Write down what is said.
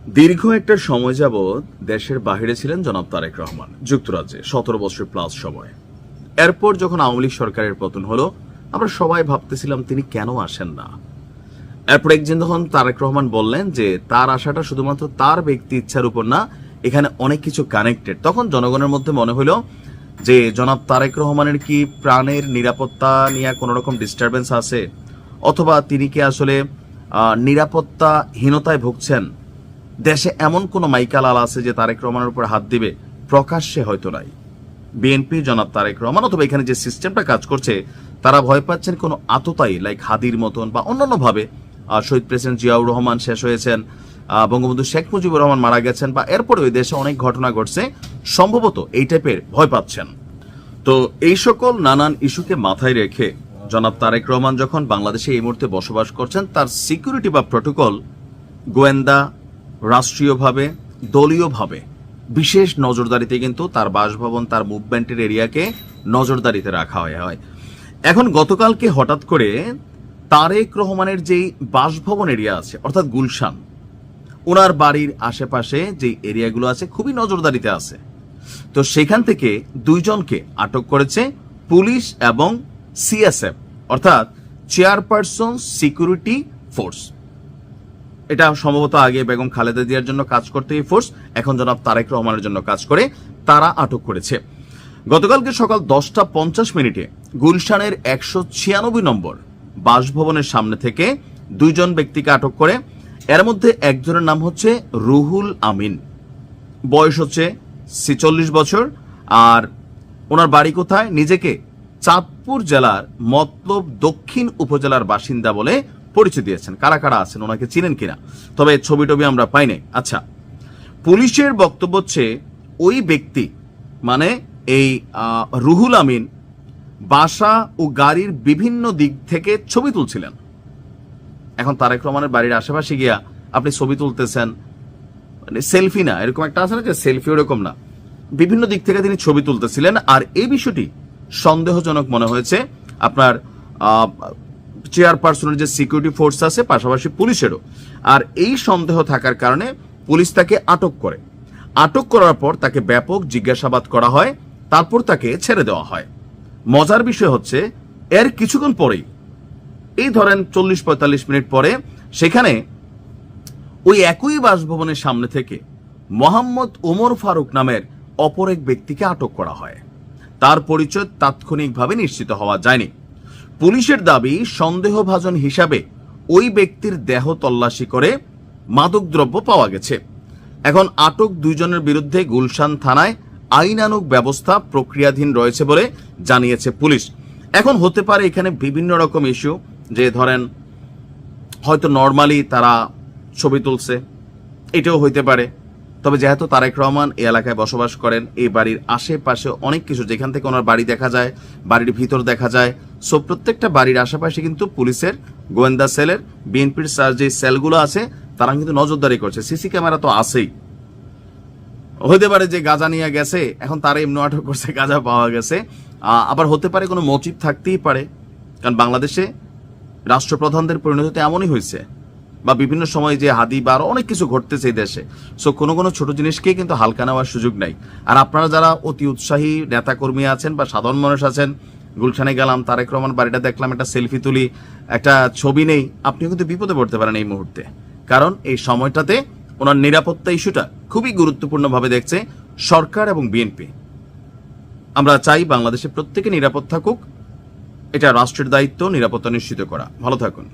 দীর্ঘ একটা সময় যাবৎ দেশের বাহিরে ছিলেন জনাব তারেক রহমান যুক্তরাজ্যে 17 বছর প্লাস সময়। এরপর যখন আওয়ামী লীগ সরকারের পতন হলো, আমরা সবাই ভাবতেছিলাম তিনি কেন আসেন না। এরপর একদিন যখন তারেক রহমান বললেন যে তার আসাটা শুধুমাত্র তার ব্যক্তি ইচ্ছার উপর না, এখানে অনেক কিছু কানেক্টেড, তখন জনগণের মধ্যে মনে হলো যে জনাব তারেক রহমানের কি প্রাণের নিরাপত্তা নিয়ে কোনো রকম ডিস্টারবেন্স আছে, অথবা তিনি কি আসলে নিরাপত্তাহীনতায় ভুগছেন। দেশে এমন কোন মাইকালাল আছে যে তারেক রহমানের উপর হাত দিবে, প্রকাশ্যে হয়তো নাই। বিএনপি জনাব তারেক রহমান অথবা এখানে যে সিস্টেমটা কাজ করছে, তারা ভয় পাচ্ছেন কোনো আততায়ী লাইক হাদির মতন বা অন্যান্য ভাবে। শহীদ প্রেসিডেন্ট জিয়াউর রহমান শেষ হয়েছেন, বঙ্গবন্ধু শেখ মুজিবুর রহমান মারা গেছেন, বা এরপরে ওই দেশে অনেক ঘটনা ঘটছে, সম্ভবত এই টাইপের ভয় পাচ্ছেন। তো এই সকল নানান ইস্যুকে মাথায় রেখে জনাব তারেক রহমান যখন বাংলাদেশে এই মুহূর্তে বসবাস করছেন, তার সিকিউরিটি বা প্রটোকল গোয়েন্দা রাষ্ট্রীয়ভাবে দলীয়ভাবে বিশেষ নজরদারিতে কিন্তু তার বাসভবন, তার মুভমেন্টের এরিয়াকে নজরদারিতে রাখা হয়। এখন গতকালকে হঠাৎ করে তারেক রহমানের যেই বাসভবন এরিয়া আছে অর্থাৎ গুলশান, ওনার বাড়ির আশেপাশে যে এরিয়াগুলো আছে খুবই নজরদারিতে আছে। তো সেখান থেকে দুইজনকে আটক করেছে পুলিশ এবং সিএসএফ অর্থাৎ চেয়ারপারসন সিকিউরিটি ফোর্স। এটা সম্ভবত আগে বেগম খালেদা জিয়ার জন্য কাজ করতে এই ফোর্স, এখন জনাব তারেক রহমানের জন্য কাজ করে, তারা আটক করেছে। গতকালকে সকাল 10:50 গুলশানের 196 নম্বর বাসভবনের সামনে থেকে দুইজন ব্যক্তিকে আটক করে। এর মধ্যে একজনের নাম হচ্ছে রুহুল আমিন, বয়স হচ্ছে 46 বছর, আর ওনার বাড়ি কোথায়, নিজেকে চাঁদপুর জেলার মতলব দক্ষিণ উপজেলার বাসিন্দা বলে পরিচয় দিয়েছেন। কারা কারা আছেন, ওনাকে চিনেন কিনা, তবে ছবি টবি আমরা পাই নাই। আচ্ছা, পুলিশের বক্তব্য হচ্ছে ওই ব্যক্তি মানে এই রুহুল আমিন বাসা ও গাড়ির বিভিন্ন দিক থেকে ছবি তুলছিলেন। এখন তারেক রহমানের বাড়ির আশেপাশে গিয়া আপনি ছবি তুলতেছেন, মানে সেলফি না, এরকম একটা আছে না যে সেলফি, ওরকম না, বিভিন্ন দিক থেকে তিনি ছবি তুলতেছিলেন। আর এই বিষয়টি সন্দেহজনক মনে হয়েছে আপনার চেয়ারপারসনের যে সিকিউরিটি ফোর্স আছে, পাশাপাশি পুলিশেরও। আর এই সন্দেহ থাকার কারণে পুলিশ তাকে আটক করে। আটক করার পর তাকে ব্যাপক জিজ্ঞাসাবাদ করা হয়, তারপর তাকে ছেড়ে দেওয়া হয়। মজার বিষয় হচ্ছে এর কিছুক্ষণ পরেই, এই ধরেন 40-45 মিনিট পরে, সেখানে ওই একই বাসভবনের সামনে থেকে মোহাম্মদ ওমর ফারুক নামের অপর এক ব্যক্তিকে আটক করা হয়। তার পরিচয় তাৎক্ষণিকভাবে নিশ্চিত হওয়া যায়নি। পুলিশের দাবি, সন্দেহভাজন হিসাবে ওই ব্যক্তির দেহ তল্লাশি করে মাদকদ্রব্য পাওয়া গেছে। এখন আটক দুইজনের বিরুদ্ধে গুলশান থানায় আইনানুগ ব্যবস্থা প্রক্রিয়াধীন রয়েছে বলে জানিয়েছে পুলিশ। এখন হতে পারে এখানে বিভিন্ন রকম ইস্যু, যে ধরেন হয়তো নর্মালি তারা ছবি তুলছে, এটাও হইতে পারে। তবে যেহেতু তারেক রহমান এই এলাকায় বসবাস করেন, এই বাড়ির আশেপাশে অনেক কিছু, যেখান থেকে ওনার বাড়ি দেখা যায়, বাড়ির ভিতর দেখা যায়, সো প্রত্যেকটা বাড়ির আশেপাশে কিন্তু পুলিশের গোয়েন্দা সেলের, বিএনপির যে সেলগুলো আছে, তারা কিন্তু নজরদারি করছে। সিসি ক্যামেরা তো আছেই। হতে পারে যে গাঁজা নিয়ে গেছে, এখন তারা এমনি আটক করছে, গাঁজা পাওয়া গেছে। আবার হতে পারে কোনো মোটিভ থাকতেই পারে, কারণ বাংলাদেশে রাষ্ট্রপ্রধানদের পরিণতি এমনই হয়েছে, বা বিভিন্ন সময় যে হাদি বা আরো অনেক কিছু ঘটতেছে এই দেশে। সো কোনো কোনো ছোট জিনিসকে কিন্তু হালকা নেওয়ার সুযোগ নাই। আর আপনারা যারা অতি উৎসাহী নেতাকর্মী আছেন বা সাধারণ মানুষ আছেন, গুলশানে গেলাম, তারেক রহমান বাড়িটা দেখলাম, একটা সেলফি তুলি, একটা ছবি নেই, আপনিও কিন্তু বিপদে পড়তে পারেন এই মুহূর্তে। কারণ এই সময়টাতে ওনার নিরাপত্তা ইস্যুটা খুবই গুরুত্বপূর্ণভাবে দেখছে সরকার এবং বিএনপি। আমরা চাই বাংলাদেশে প্রত্যেকে নিরাপদ থাকুক, এটা রাষ্ট্রের দায়িত্ব নিরাপত্তা নিশ্চিত করা। ভালো থাকুন।